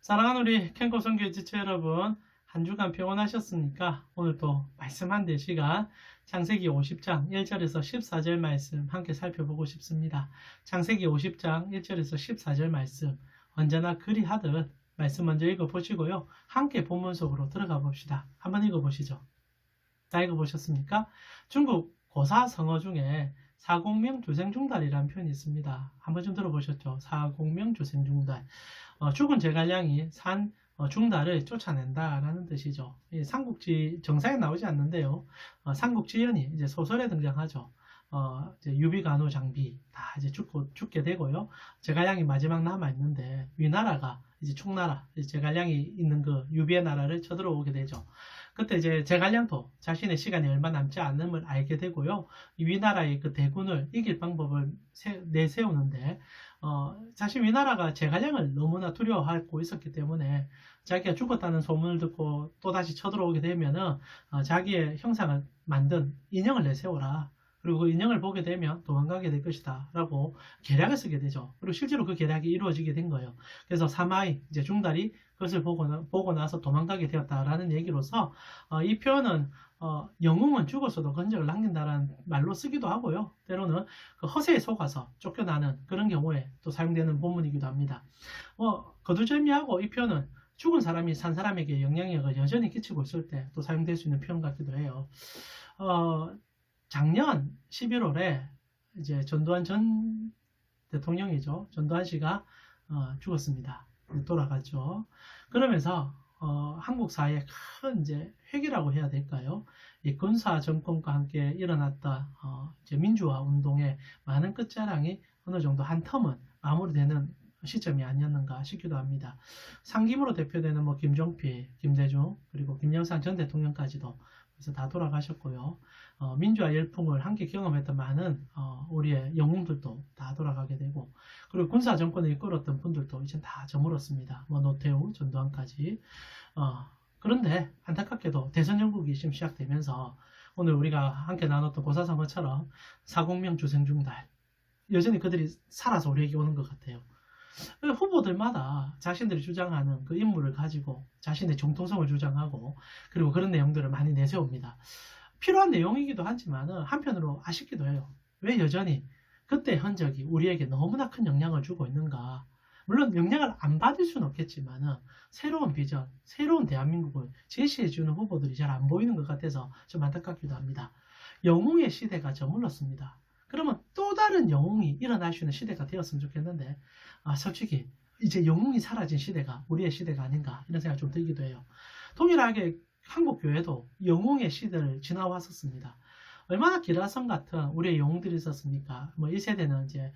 사랑하는 우리 캔코 선교 지체 여러분, 한 주간 평안하셨습니까? 오늘 또 말씀 한 대 시간 창세기 50장 1절에서 14절 말씀 함께 살펴보고 싶습니다. 창세기 50장 1절에서 14절 말씀 언제나 그리하듯 말씀 먼저 읽어보시고요. 함께 본문 속으로 들어가 봅시다. 한번 읽어보시죠. 다 읽어보셨습니까? 중국 고사성어 중에 사공명 조생중달이라는 표현이 있습니다. 한번 좀 들어보셨죠? 사공명 조생중달. 죽은 제갈량이 산 중달을 쫓아낸다라는 뜻이죠. 삼국지 정사에 나오지 않는데요. 삼국지연이 이제 소설에 등장하죠. 이제 유비간호 장비 다 이제 죽게 되고요. 제갈량이 마지막 남아 있는데 위나라가 이제 총나라, 이제 제갈량이 있는 그 유비의 나라를 쳐들어오게 되죠. 그때 이제 제갈량도 자신의 시간이 얼마 남지 않음을 알게 되고요. 이 위나라의 그 대군을 이길 방법을 내세우는데, 사실 위나라가 제갈량을 너무나 두려워하고 있었기 때문에 자기가 죽었다는 소문을 듣고 또다시 쳐들어오게 되면은 자기의 형상을 만든 인형을 내세워라. 그리고 그 인형을 보게 되면 도망가게 될 것이다 라고 계략을 쓰게 되죠. 그리고 실제로 그 계략이 이루어지게 된 거예요. 그래서 사마이, 이제 중달이 그것을 보고 나서 도망가게 되었다라는 얘기로서 이 표현은 영웅은 죽었어도 건적을 남긴다라는 말로 쓰기도 하고요. 때로는 그 허세에 속아서 쫓겨나는 그런 경우에 또 사용되는 본문이기도 합니다. 거두절미하고 이 표현은 죽은 사람이 산 사람에게 영향력을 여전히 끼치고 있을 때 또 사용될 수 있는 표현 같기도 해요. 작년 11월에 이제 전두환 전 대통령이죠. 전두환 씨가 죽었습니다. 돌아갔죠. 그러면서 한국 사회에 큰 이제 회기라고 해야 될까요? 이 군사 정권과 함께 일어났다 이제 민주화 운동의 많은 끝자랑이 어느 정도 한 텀은 마무리되는 시점이 아니었는가 싶기도 합니다. 상김으로 대표되는 뭐 김종필, 김대중, 그리고 김영삼 전 대통령까지도 그래서 다 돌아가셨고요. 민주화 열풍을 함께 경험했던 많은 우리의 영웅들도 다 돌아가게 되고, 그리고 군사 정권을 이끌었던 분들도 이제 다 저물었습니다. 뭐 노태우, 전두환까지. 그런데 안타깝게도 대선 정국이 지금 시작되면서 오늘 우리가 함께 나눴던 고사성어처럼 사공명 조생중달 여전히 그들이 살아서 우리에게 오는 것 같아요. 후보들마다 자신들이 주장하는 그 인물을 가지고 자신의 정통성을 주장하고 그리고 그런 내용들을 많이 내세웁니다. 필요한 내용이기도 하지만 한편으로 아쉽기도 해요. 왜 여전히 그때 흔적이 우리에게 너무나 큰 영향을 주고 있는가. 물론 영향을 안 받을 수는 없겠지만 새로운 비전, 새로운 대한민국을 제시해주는 후보들이 잘 안 보이는 것 같아서 좀 안타깝기도 합니다. 영웅의 시대가 저물렀습니다. 그러면 또 다른 영웅이 일어날 수 있는 시대가 되었으면 좋겠는데 솔직히 이제 영웅이 사라진 시대가 우리의 시대가 아닌가 이런 생각이 좀 들기도 해요. 동일하게 한국 교회도 영웅의 시대를 지나왔었습니다. 얼마나 기라성 같은 우리의 영웅들이 있었습니까? 뭐 1세대는 이제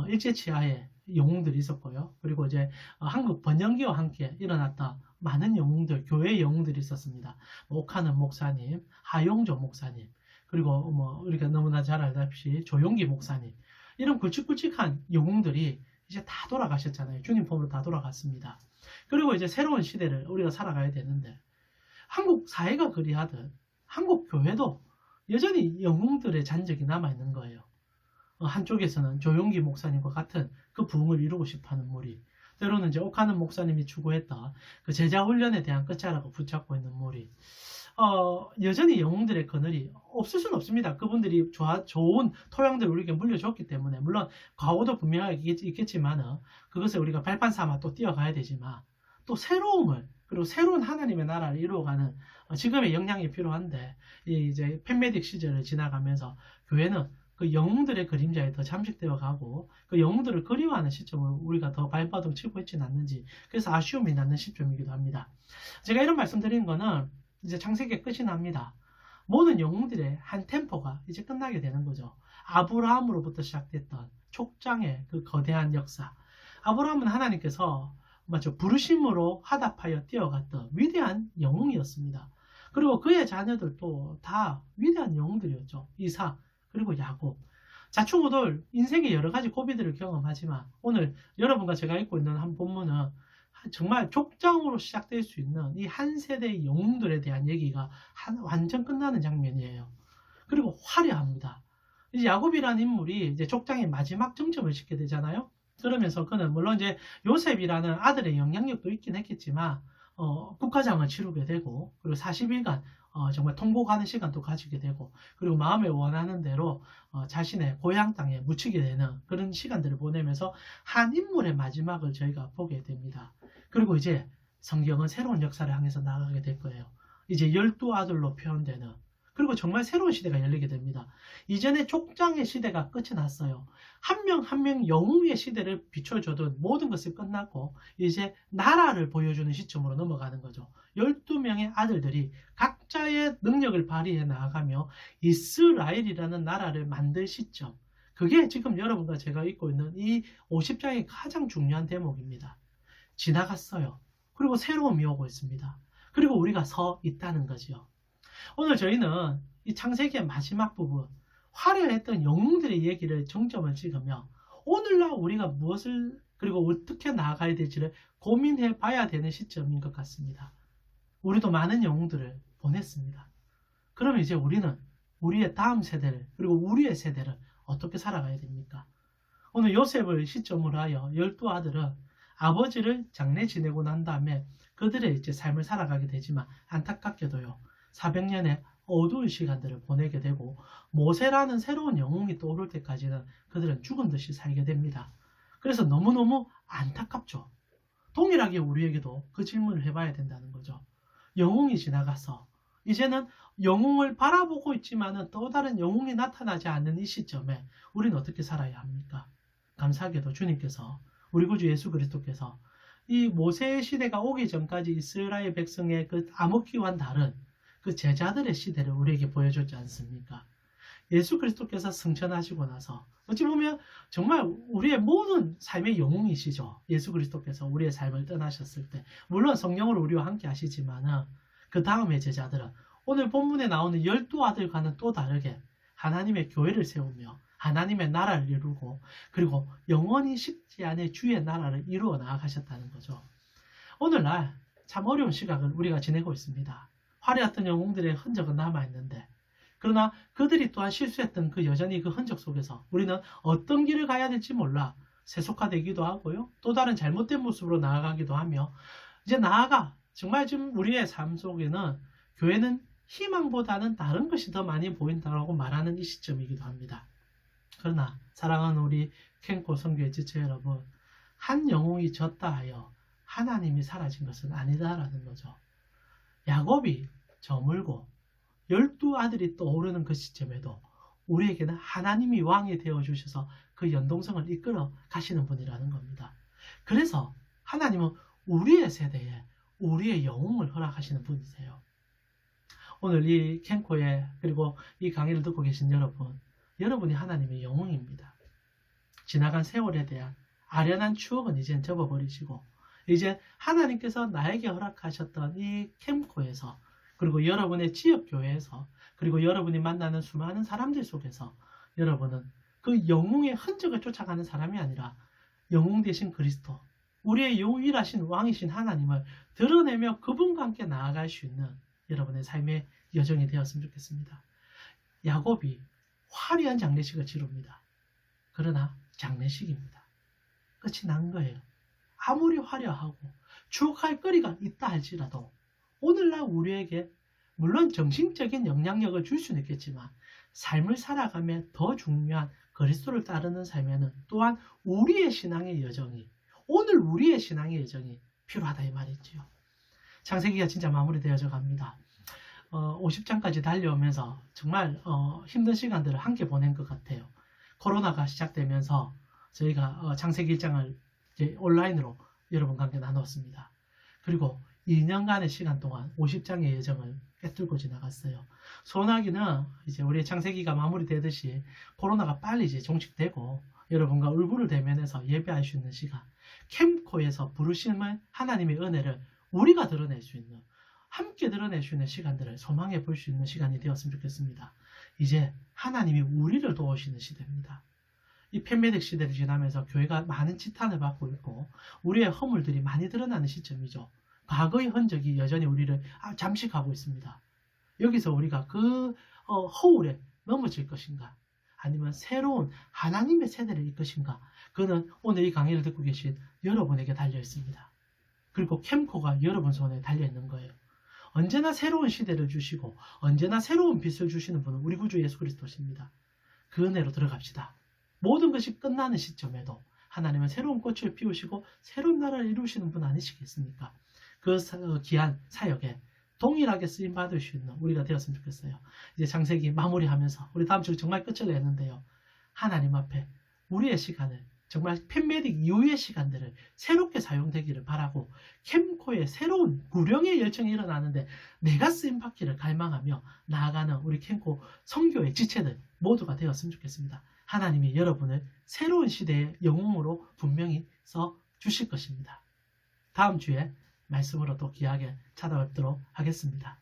일제치하의 영웅들이 있었고요. 그리고 이제 한국 번영기와 함께 일어났던 많은 영웅들, 교회의 영웅들이 있었습니다. 오카는 목사님, 하용조 목사님, 그리고 뭐 우리가 너무나 잘 알다시피 조용기 목사님, 이런 굵직굵직한 영웅들이 이제 다 돌아가셨잖아요. 주님 품으로 다 돌아갔습니다. 그리고 이제 새로운 시대를 우리가 살아가야 되는데 한국 사회가 그리하듯 한국 교회도 여전히 영웅들의 잔적이 남아있는 거예요. 한쪽에서는 조용기 목사님과 같은 그 부흥을 이루고 싶어하는 무리, 때로는 이제 옥하는 목사님이 추구했던 그 제자 훈련에 대한 끝자락을 붙잡고 있는 무리, 여전히 영웅들의 그늘이 없을 수는 없습니다. 그분들이 좋은 토양들을 우리에게 물려줬기 때문에 물론 과오도 분명하게 있겠지만 그것을 우리가 발판 삼아 또 뛰어가야 되지만 또 새로움을 그리고 새로운 하나님의 나라를 이루어가는 지금의 역량이 필요한데 이제 팬메딕 시절을 지나가면서 교회는 그 영웅들의 그림자에 더 잠식되어 가고 그 영웅들을 그리워하는 시점을 우리가 더 발버둥 치고 있지는 않는지 그래서 아쉬움이 남는 시점이기도 합니다. 제가 이런 말씀드리는 거는 이제 창세기의 끝이 납니다. 모든 영웅들의 한 템포가 이제 끝나게 되는 거죠. 아브라함으로부터 시작됐던 족장의 그 거대한 역사. 아브라함은 하나님께서 부르심으로 화답하여 뛰어갔던 위대한 영웅이었습니다. 그리고 그의 자녀들도 다 위대한 영웅들이었죠. 이삭, 그리고 야곱. 자충우돌 인생의 여러 가지 고비들을 경험하지만 오늘 여러분과 제가 읽고 있는 한 본문은 정말 족장으로 시작될 수 있는 이 한 세대의 영웅들에 대한 얘기가 완전 끝나는 장면이에요. 그리고 화려합니다. 이제 야곱이라는 인물이 이제 족장의 마지막 정점을 찍게 되잖아요. 그러면서 그는 물론 이제 요셉이라는 아들의 영향력도 있긴 했겠지만 국가장을 치르게 되고 그리고 40일간 정말 통곡하는 시간도 가지게 되고 그리고 마음에 원하는 대로 자신의 고향 땅에 묻히게 되는 그런 시간들을 보내면서 한 인물의 마지막을 저희가 보게 됩니다. 그리고 이제 성경은 새로운 역사를 향해서 나아가게 될 거예요. 이제 12아들로 표현되는 그리고 정말 새로운 시대가 열리게 됩니다. 이전에 족장의 시대가 끝이 났어요. 한 명 한 명 영웅의 시대를 비춰줘도 모든 것이 끝났고 이제 나라를 보여주는 시점으로 넘어가는 거죠. 12명의 아들들이 각자의 능력을 발휘해 나아가며 이스라엘이라는 나라를 만들 시점. 그게 지금 여러분과 제가 읽고 있는 이 50장의 가장 중요한 대목입니다. 지나갔어요. 그리고 새로움이 오고 있습니다. 그리고 우리가 서 있다는 거죠. 오늘 저희는 이 창세기의 마지막 부분, 화려했던 영웅들의 얘기를 정점을 찍으며 오늘날 우리가 무엇을 그리고 어떻게 나아가야 될지를 고민해 봐야 되는 시점인 것 같습니다. 우리도 많은 영웅들을 보냈습니다. 그러면 이제 우리는 우리의 다음 세대를 그리고 우리의 세대를 어떻게 살아가야 됩니까? 오늘 요셉을 시점으로 하여 12아들은 아버지를 장례 지내고 난 다음에 그들의 이제 삶을 살아가게 되지만 안타깝게도요. 400년의 어두운 시간들을 보내게 되고 모세라는 새로운 영웅이 떠오를 때까지는 그들은 죽은 듯이 살게 됩니다. 그래서 너무너무 안타깝죠. 동일하게 우리에게도 그 질문을 해봐야 된다는 거죠. 영웅이 지나가서 이제는 영웅을 바라보고 있지만은 또 다른 영웅이 나타나지 않는 이 시점에 우리는 어떻게 살아야 합니까? 감사하게도 주님께서 우리 구주 예수 그리스도께서 이 모세의 시대가 오기 전까지 이스라엘 백성의 그 암흑기와는 다른 그 제자들의 시대를 우리에게 보여줬지 않습니까? 예수 그리스도께서 승천하시고 나서 어찌 보면 정말 우리의 모든 삶의 영웅이시죠. 예수 그리스도께서 우리의 삶을 떠나셨을 때 물론 성령으로 우리와 함께 하시지만 그 다음의 제자들은 오늘 본문에 나오는 12아들과는 또 다르게 하나님의 교회를 세우며 하나님의 나라를 이루고 그리고 영원히 식지 않을 주의 나라를 이루어 나아가셨다는 거죠. 오늘날 참 어려운 시각을 우리가 지내고 있습니다. 화려했던 영웅들의 흔적은 남아있는데 그러나 그들이 또한 실수했던 그 여전히 그 흔적 속에서 우리는 어떤 길을 가야 될지 몰라 세속화되기도 하고요. 또 다른 잘못된 모습으로 나아가기도 하며 이제 나아가 정말 지금 우리의 삶 속에는 교회는 희망보다는 다른 것이 더 많이 보인다고 말하는 이 시점이기도 합니다. 그러나 사랑하는 우리 켄코 선교의 지체 여러분, 한 영웅이 졌다 하여 하나님이 사라진 것은 아니다라는 거죠. 야곱이 저물고 12아들이 떠오르는 그 시점에도 우리에게는 하나님이 왕이 되어주셔서 그 연동성을 이끌어 가시는 분이라는 겁니다. 그래서 하나님은 우리의 세대에 우리의 영웅을 허락하시는 분이세요. 오늘 이 켄코에 그리고 이 강의를 듣고 계신 여러분, 여러분이 하나님의 영웅입니다. 지나간 세월에 대한 아련한 추억은 이젠 접어버리시고 이제 하나님께서 나에게 허락하셨던 이 캠코에서 그리고 여러분의 지역교회에서 그리고 여러분이 만나는 수많은 사람들 속에서 여러분은 그 영웅의 흔적을 쫓아가는 사람이 아니라 영웅 되신 그리스도 우리의 유일하신 왕이신 하나님을 드러내며 그분과 함께 나아갈 수 있는 여러분의 삶의 여정이 되었으면 좋겠습니다. 야곱이 화려한 장례식을 치릅니다. 그러나 장례식입니다. 끝이 난 거예요. 아무리 화려하고 추억할 거리가 있다 할지라도 오늘날 우리에게 물론 정신적인 영향력을 줄 수는 있겠지만 삶을 살아가며 더 중요한 그리스도를 따르는 삶에는 또한 우리의 신앙의 여정이 오늘 우리의 신앙의 여정이 필요하다 이 말이지요. 창세기가 진짜 마무리되어져 갑니다. 50장까지 달려오면서 정말 힘든 시간들을 함께 보낸 것 같아요. 코로나가 시작되면서 저희가 창세기 1장을 이제 온라인으로 여러분과 함께 나눴습니다. 그리고 2년간의 시간 동안 50장의 예정을 꿰뚫고 지나갔어요. 소원하기는 이제 우리의 창세기가 마무리되듯이 코로나가 빨리 이제 종식되고 여러분과 울부를 대면해서 예배할 수 있는 시간, 캠코에서 부르심을 하나님의 은혜를 우리가 드러낼 수 있는 함께 드러낼 수 있는 시간들을 소망해 볼 수 있는 시간이 되었으면 좋겠습니다. 이제 하나님이 우리를 도우시는 시대입니다. 이 팬데믹 시대를 지나면서 교회가 많은 지탄을 받고 있고 우리의 허물들이 많이 드러나는 시점이죠. 과거의 흔적이 여전히 우리를 잠식하고 있습니다. 여기서 우리가 그 허울에 넘어질 것인가? 아니면 새로운 하나님의 세대를 이끄신가? 그거는 오늘 이 강의를 듣고 계신 여러분에게 달려 있습니다. 그리고 캠코가 여러분 손에 달려 있는 거예요. 언제나 새로운 시대를 주시고 언제나 새로운 빛을 주시는 분은 우리 구주 예수 그리스도십니다. 그 은혜로 들어갑시다. 모든 것이 끝나는 시점에도 하나님은 새로운 꽃을 피우시고 새로운 나라를 이루시는 분 아니시겠습니까? 그 귀한 사역에 동일하게 쓰임 받을 수 있는 우리가 되었으면 좋겠어요. 이제 창세기 마무리하면서 우리 다음 주 정말 끝을 내는데요. 하나님 앞에 우리의 시간을 정말 팬메딕 이후의 시간들을 새롭게 사용되기를 바라고 캠코의 새로운 구령의 열정이 일어나는데 내가 쓰임받기를 갈망하며 나아가는 우리 캠코 선교의 지체들 모두가 되었으면 좋겠습니다. 하나님이 여러분을 새로운 시대의 영웅으로 분명히 써 주실 것입니다. 다음 주에 말씀으로 또 귀하게 찾아뵙도록 하겠습니다.